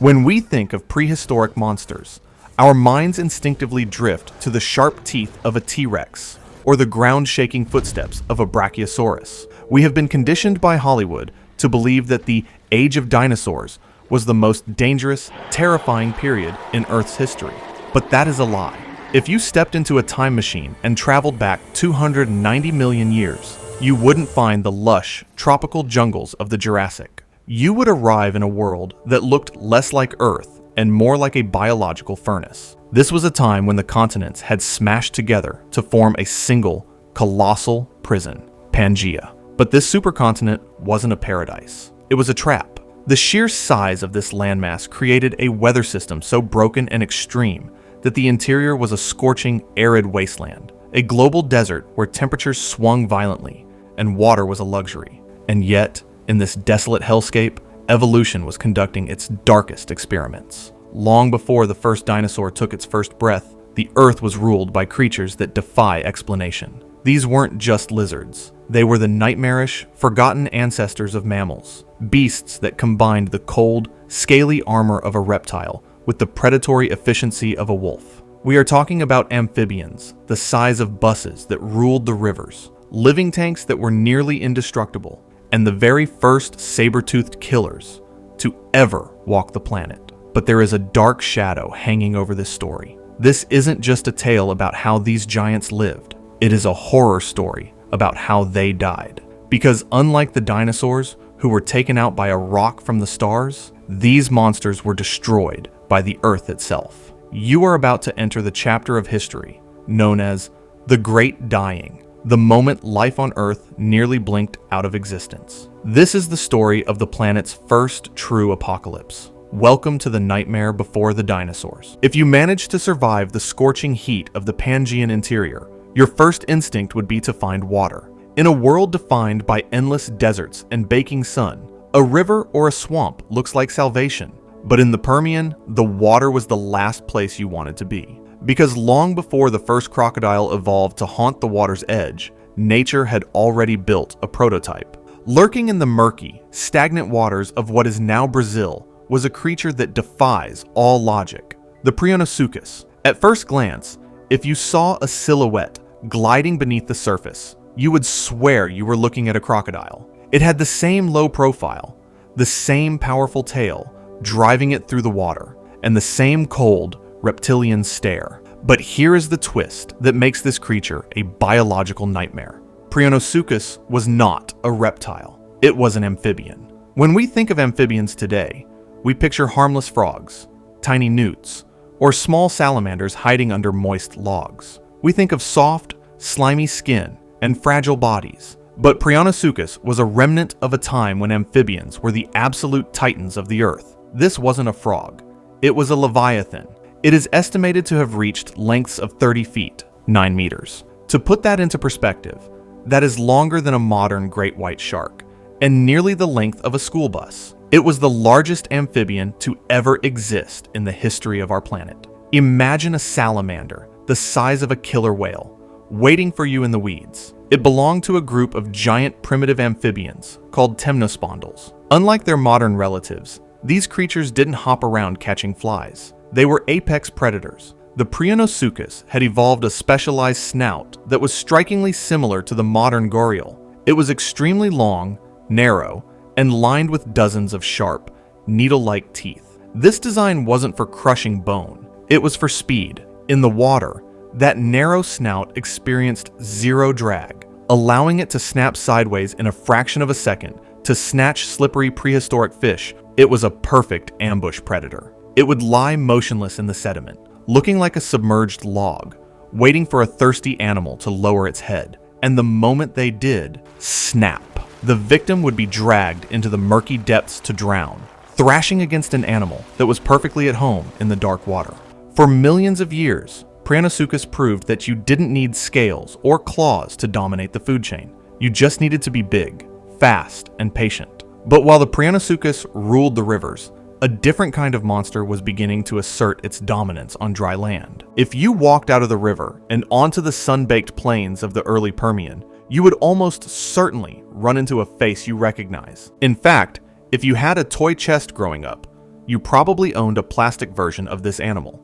When we think of prehistoric monsters, our minds instinctively drift to the sharp teeth of a T-Rex or the ground-shaking footsteps of a Brachiosaurus. We have been conditioned by Hollywood to believe that the Age of Dinosaurs was the most dangerous, terrifying period in Earth's history. But that is a lie. If you stepped into a time machine and traveled back 290 million years, you wouldn't find the lush, tropical jungles of the Jurassic. You would arrive in a world that looked less like Earth and more like a biological furnace. This was a time when the continents had smashed together to form a single, colossal prison, Pangea. But this supercontinent wasn't a paradise. It was a trap. The sheer size of this landmass created a weather system so broken and extreme that the interior was a scorching, arid wasteland, a global desert where temperatures swung violently and water was a luxury. And yet, in this desolate hellscape, evolution was conducting its darkest experiments. Long before the first dinosaur took its first breath, the Earth was ruled by creatures that defy explanation. These weren't just lizards. They were the nightmarish, forgotten ancestors of mammals, beasts that combined the cold, scaly armor of a reptile with the predatory efficiency of a wolf. We are talking about amphibians, the size of buses that ruled the rivers, living tanks that were nearly indestructible, and the very first saber-toothed killers to ever walk the planet. But there is a dark shadow hanging over this story. This isn't just a tale about how these giants lived. It is a horror story about how they died. Because unlike the dinosaurs, who were taken out by a rock from the stars, these monsters were destroyed by the Earth itself. You are about to enter the chapter of history known as the Great Dying, the moment life on Earth nearly blinked out of existence. This is the story of the planet's first true apocalypse. Welcome to the nightmare before the dinosaurs. If you managed to survive the scorching heat of the Pangean interior, your first instinct would be to find water. In a world defined by endless deserts and baking sun, a river or a swamp looks like salvation. But in the Permian, the water was the last place you wanted to be. Because long before the first crocodile evolved to haunt the water's edge, nature had already built a prototype. Lurking in the murky, stagnant waters of what is now Brazil was a creature that defies all logic, the Prionosuchus. At first glance, if you saw a silhouette gliding beneath the surface, you would swear you were looking at a crocodile. It had the same low profile, the same powerful tail driving it through the water, and the same cold, reptilian stare. But here is the twist that makes this creature a biological nightmare. Prionosuchus was not a reptile. It was an amphibian. When we think of amphibians today, we picture harmless frogs, tiny newts, or small salamanders hiding under moist logs. We think of soft, slimy skin and fragile bodies. But Prionosuchus was a remnant of a time when amphibians were the absolute titans of the Earth. This wasn't a frog. It was a leviathan. It is estimated to have reached lengths of 30 feet, 9 meters. To put that into perspective, that is longer than a modern great white shark, and nearly the length of a school bus. It was the largest amphibian to ever exist in the history of our planet. Imagine a salamander, the size of a killer whale, waiting for you in the weeds. It belonged to a group of giant primitive amphibians called temnospondyls. Unlike their modern relatives, these creatures didn't hop around catching flies. They were apex predators. The Prionosuchus had evolved a specialized snout that was strikingly similar to the modern ghorial. It was extremely long, narrow, and lined with dozens of sharp, needle-like teeth. This design wasn't for crushing bone. It was for speed. In the water, that narrow snout experienced zero drag, allowing it to snap sideways in a fraction of a second to snatch slippery prehistoric fish. It was a perfect ambush predator. It would lie motionless in the sediment, looking like a submerged log, waiting for a thirsty animal to lower its head. And the moment they did, snap. The victim would be dragged into the murky depths to drown, thrashing against an animal that was perfectly at home in the dark water. For millions of years, Prionosuchus proved that you didn't need scales or claws to dominate the food chain. You just needed to be big, fast, and patient. But while the Prionosuchus ruled the rivers, a different kind of monster was beginning to assert its dominance on dry land. If you walked out of the river and onto the sun-baked plains of the early Permian, you would almost certainly run into a face you recognize. In fact, if you had a toy chest growing up, you probably owned a plastic version of this animal.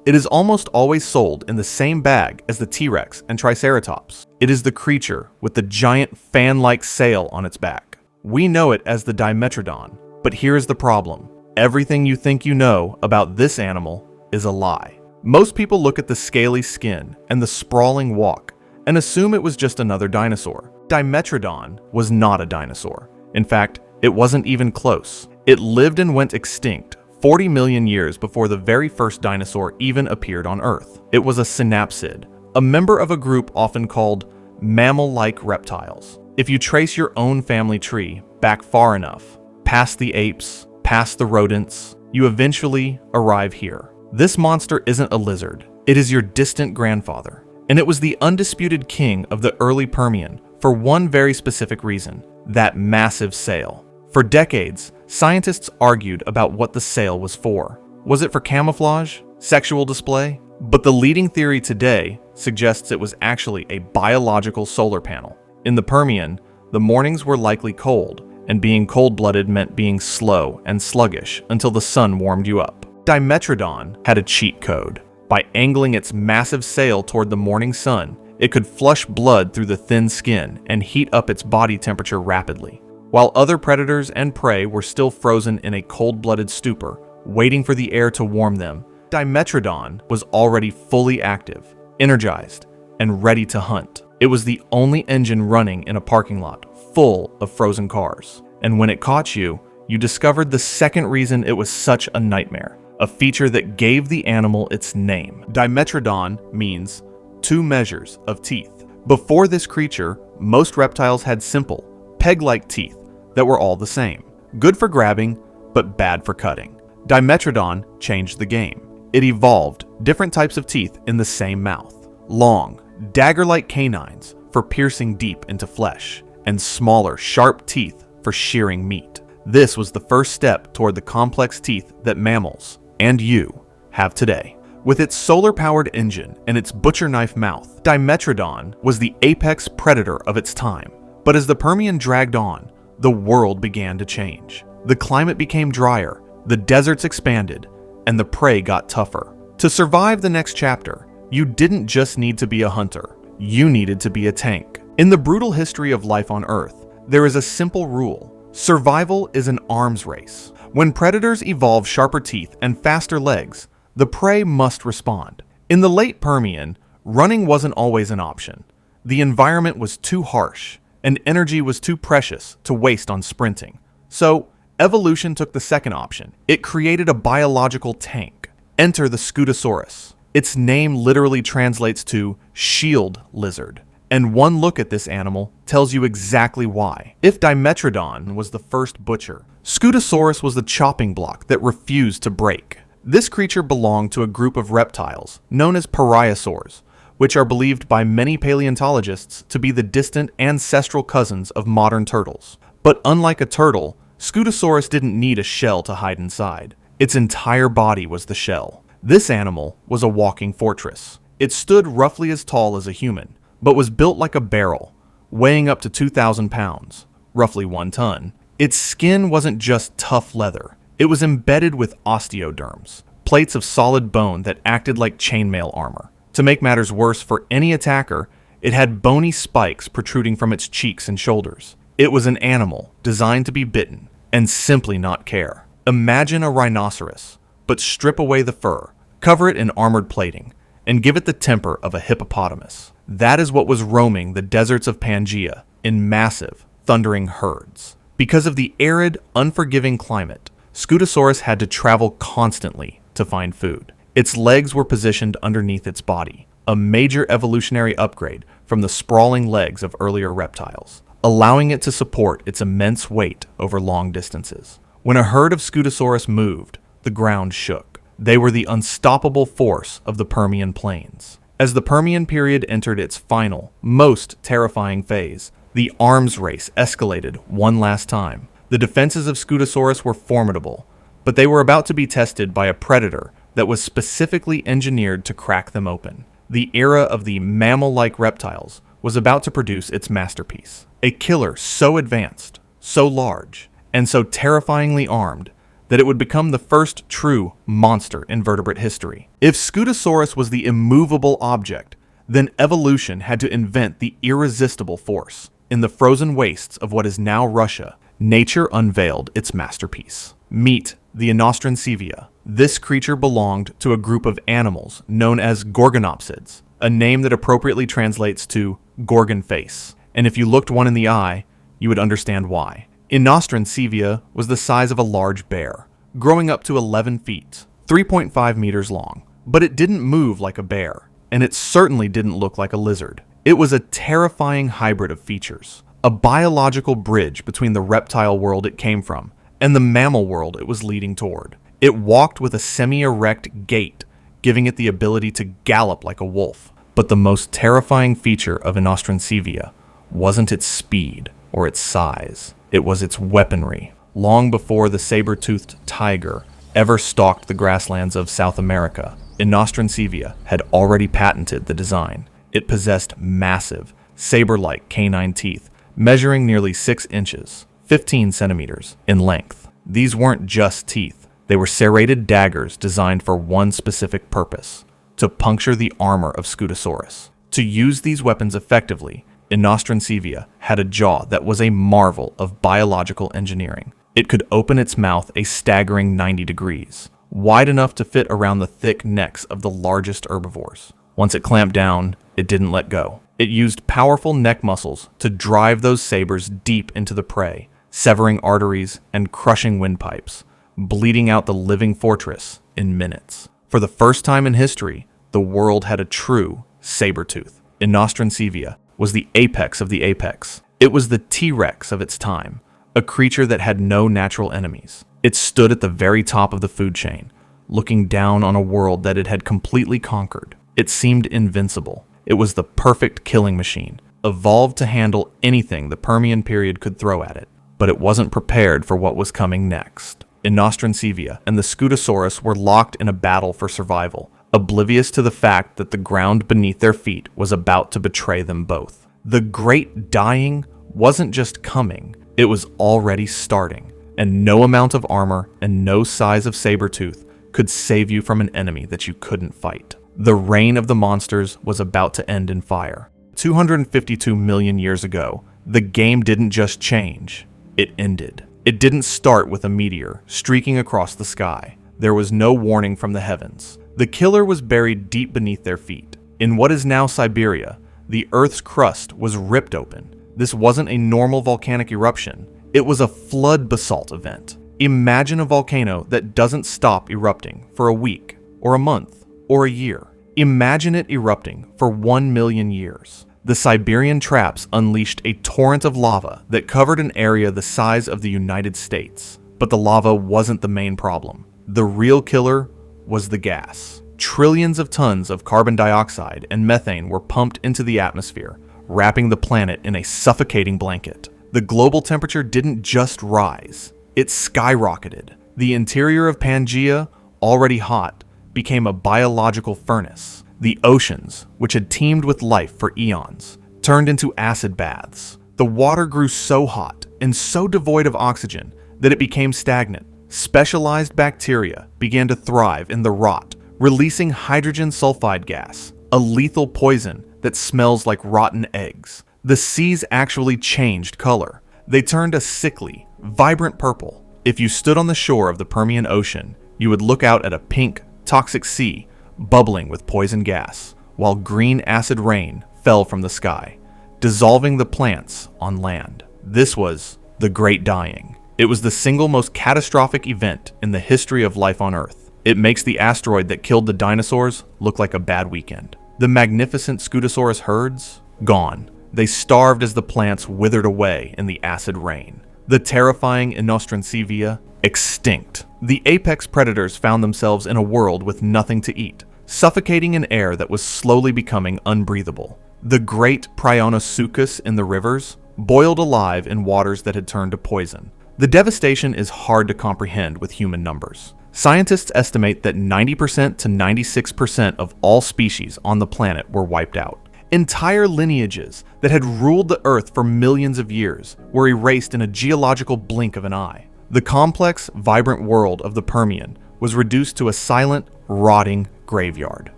It is almost always sold in the same bag as the T-Rex and Triceratops. It is the creature with the giant fan-like sail on its back. We know it as the Dimetrodon, but here's the problem. Everything you think you know about this animal is a lie. Most people look at the scaly skin and the sprawling walk and assume it was just another dinosaur. Dimetrodon was not a dinosaur. In fact, it wasn't even close. It lived and went extinct 40 million years before the very first dinosaur even appeared on Earth. It was a synapsid, a member of a group often called mammal-like reptiles. If you trace your own family tree back far enough, past the apes, past the rodents, you eventually arrive here. This monster isn't a lizard. It is your distant grandfather. And it was the undisputed king of the early Permian for one very specific reason: that massive sail. For decades, scientists argued about what the sail was for. Was it for camouflage? Sexual display? But the leading theory today suggests it was actually a biological solar panel. In the Permian, the mornings were likely cold, and being cold-blooded meant being slow and sluggish until the sun warmed you up. Dimetrodon had a cheat code. By angling its massive sail toward the morning sun, it could flush blood through the thin skin and heat up its body temperature rapidly. While other predators and prey were still frozen in a cold-blooded stupor, waiting for the air to warm them, Dimetrodon was already fully active, energized, and ready to hunt. It was the only engine running in a parking lot full of frozen cars. And when it caught you, you discovered the second reason it was such a nightmare, a feature that gave the animal its name. Dimetrodon means 2 measures of teeth. Before this creature, most reptiles had simple, peg-like teeth that were all the same. Good for grabbing, but bad for cutting. Dimetrodon changed the game. It evolved different types of teeth in the same mouth. Long, dagger-like canines for piercing deep into flesh, and smaller, sharp teeth for shearing meat. This was the first step toward the complex teeth that mammals, and you, have today. With its solar-powered engine and its butcher knife mouth, Dimetrodon was the apex predator of its time. But as the Permian dragged on, the world began to change. The climate became drier, the deserts expanded, and the prey got tougher. To survive the next chapter, you didn't just need to be a hunter, you needed to be a tank. In the brutal history of life on Earth, there is a simple rule: survival is an arms race. When predators evolve sharper teeth and faster legs, the prey must respond. In the late Permian, running wasn't always an option. The environment was too harsh, and energy was too precious to waste on sprinting. So, evolution took the second option. It created a biological tank. Enter the Scutosaurus. Its name literally translates to shield lizard. And one look at this animal tells you exactly why. If Dimetrodon was the first butcher, Scutosaurus was the chopping block that refused to break. This creature belonged to a group of reptiles known as Prionosuchus, which are believed by many paleontologists to be the distant ancestral cousins of modern turtles. But unlike a turtle, Scutosaurus didn't need a shell to hide inside. Its entire body was the shell. This animal was a walking fortress. It stood roughly as tall as a human, but was built like a barrel, weighing up to 2,000 pounds, roughly 1 ton. Its skin wasn't just tough leather. It was embedded with osteoderms, plates of solid bone that acted like chainmail armor. To make matters worse for any attacker, it had bony spikes protruding from its cheeks and shoulders. It was an animal designed to be bitten and simply not care. Imagine a rhinoceros, but strip away the fur, cover it in armored plating, and give it the temper of a hippopotamus. That is what was roaming the deserts of Pangea in massive, thundering herds. Because of the arid, unforgiving climate, Scutosaurus had to travel constantly to find food. Its legs were positioned underneath its body, a major evolutionary upgrade from the sprawling legs of earlier reptiles, allowing it to support its immense weight over long distances. When a herd of Scutosaurus moved, the ground shook. They were the unstoppable force of the Permian plains. As the Permian period entered its final, most terrifying phase, the arms race escalated one last time. The defenses of Scutosaurus were formidable, but they were about to be tested by a predator that was specifically engineered to crack them open. The era of the mammal-like reptiles was about to produce its masterpiece. A killer so advanced, so large, and so terrifyingly armed that it would become the first true monster in vertebrate history. If Scutosaurus was the immovable object, then evolution had to invent the irresistible force. In the frozen wastes of what is now Russia, nature unveiled its masterpiece. Meet the Inostrancevia. This creature belonged to a group of animals known as Gorgonopsids, a name that appropriately translates to Gorgon face. And if you looked one in the eye, you would understand why. Inostrancevia was the size of a large bear, growing up to 11 feet, 3.5 meters long. But it didn't move like a bear, and it certainly didn't look like a lizard. It was a terrifying hybrid of features, a biological bridge between the reptile world it came from and the mammal world it was leading toward. It walked with a semi-erect gait, giving it the ability to gallop like a wolf. But the most terrifying feature of Inostrancevia wasn't its speed or its size. It was its weaponry. Long before the saber-toothed tiger ever stalked the grasslands of South America, Inostrancevia had already patented the design. It possessed massive, saber-like canine teeth, measuring nearly 6 inches, 15 centimeters, in length. These weren't just teeth. They were serrated daggers designed for one specific purpose: to puncture the armor of Scutosaurus. To use these weapons effectively, Inostrancevia had a jaw that was a marvel of biological engineering. It could open its mouth a staggering 90 degrees, wide enough to fit around the thick necks of the largest herbivores. Once it clamped down, it didn't let go. It used powerful neck muscles to drive those sabers deep into the prey, severing arteries and crushing windpipes, bleeding out the living fortress in minutes. For the first time in history, the world had a true saber-tooth. Inostrancevia was the apex of the apex. It was the T-Rex of its time, a creature that had no natural enemies. It stood at the very top of the food chain, looking down on a world that it had completely conquered. It seemed invincible. It was the perfect killing machine, evolved to handle anything the Permian Period could throw at it. But it wasn't prepared for what was coming next. Inostrancevia and the Scutosaurus were locked in a battle for survival, oblivious to the fact that the ground beneath their feet was about to betray them both. The great dying wasn't just coming, it was already starting, and no amount of armor and no size of saber-tooth could save you from an enemy that you couldn't fight. The reign of the monsters was about to end in fire. 252 million years ago, the game didn't just change, it ended. It didn't start with a meteor streaking across the sky. There was no warning from the heavens. The killer was buried deep beneath their feet. In what is now Siberia, the Earth's crust was ripped open. This wasn't a normal volcanic eruption. It was a flood basalt event. Imagine a volcano that doesn't stop erupting for a week, or a month, or a year. Imagine it erupting for 1 million years. The Siberian traps unleashed a torrent of lava that covered an area the size of the United States. But the lava wasn't the main problem. The real killer was the gas. Trillions of tons of carbon dioxide and methane were pumped into the atmosphere, wrapping the planet in a suffocating blanket. The global temperature didn't just rise, it skyrocketed. The interior of Pangea, already hot, became a biological furnace. The oceans, which had teemed with life for eons, turned into acid baths. The water grew so hot and so devoid of oxygen that it became stagnant. Specialized bacteria began to thrive in the rot, releasing hydrogen sulfide gas, a lethal poison that smells like rotten eggs. The seas actually changed color. They turned a sickly, vibrant purple. If you stood on the shore of the Permian Ocean, you would look out at a pink, toxic sea bubbling with poison gas, while green acid rain fell from the sky, dissolving the plants on land. This was the Great Dying. It was the single most catastrophic event in the history of life on Earth. It makes the asteroid that killed the dinosaurs look like a bad weekend. The magnificent Scutosaurus herds? Gone. They starved as the plants withered away in the acid rain. The terrifying Inostrancevia? Extinct. The apex predators found themselves in a world with nothing to eat, suffocating in air that was slowly becoming unbreathable. The great Prionosuchus in the rivers boiled alive in waters that had turned to poison. The devastation is hard to comprehend with human numbers. Scientists estimate that 90% to 96% of all species on the planet were wiped out. Entire lineages that had ruled the Earth for millions of years were erased in a geological blink of an eye. The complex, vibrant world of the Permian was reduced to a silent, rotting graveyard.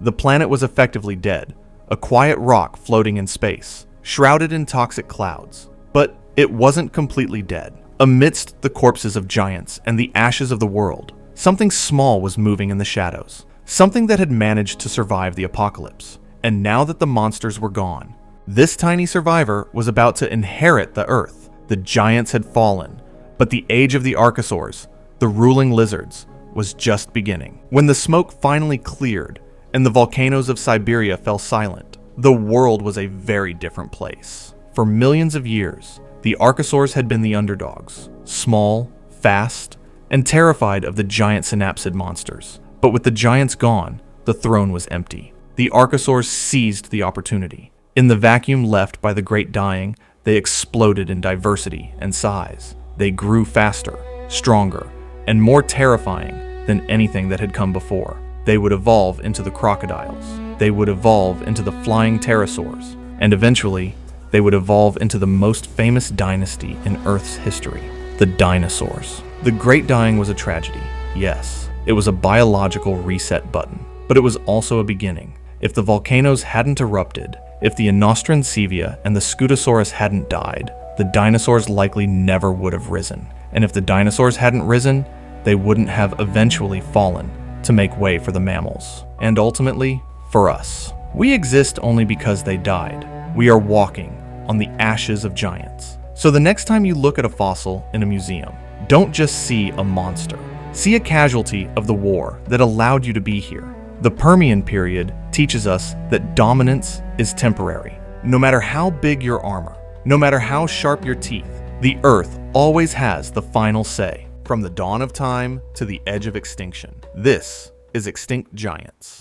The planet was effectively dead, a quiet rock floating in space, shrouded in toxic clouds. But it wasn't completely dead. Amidst the corpses of giants and the ashes of the world, something small was moving in the shadows. Something that had managed to survive the apocalypse. And now that the monsters were gone, this tiny survivor was about to inherit the Earth. The giants had fallen, but the age of the Archosaurs, the ruling lizards, was just beginning. When the smoke finally cleared and the volcanoes of Siberia fell silent, the world was a very different place. For millions of years, the Archosaurs had been the underdogs, small, fast, and terrified of the giant synapsid monsters. But with the giants gone, the throne was empty. The Archosaurs seized the opportunity. In the vacuum left by the Great Dying, they exploded in diversity and size. They grew faster, stronger, and more terrifying than anything that had come before. They would evolve into the crocodiles. They would evolve into the flying pterosaurs. And eventually, they would evolve into the most famous dynasty in Earth's history, the dinosaurs. The Great Dying was a tragedy, yes. It was a biological reset button, but it was also a beginning. If the volcanoes hadn't erupted, if the Inostrancevia and the Scutosaurus hadn't died, the dinosaurs likely never would have risen. And if the dinosaurs hadn't risen, they wouldn't have eventually fallen to make way for the mammals. And ultimately, for us. We exist only because they died. We are walking on the ashes of giants. So the next time you look at a fossil in a museum, don't just see a monster. See a casualty of the war that allowed you to be here. The Permian Period teaches us that dominance is temporary. No matter how big your armor, no matter how sharp your teeth, the Earth always has the final say. From the dawn of time to the edge of extinction. This is Extinct Giants.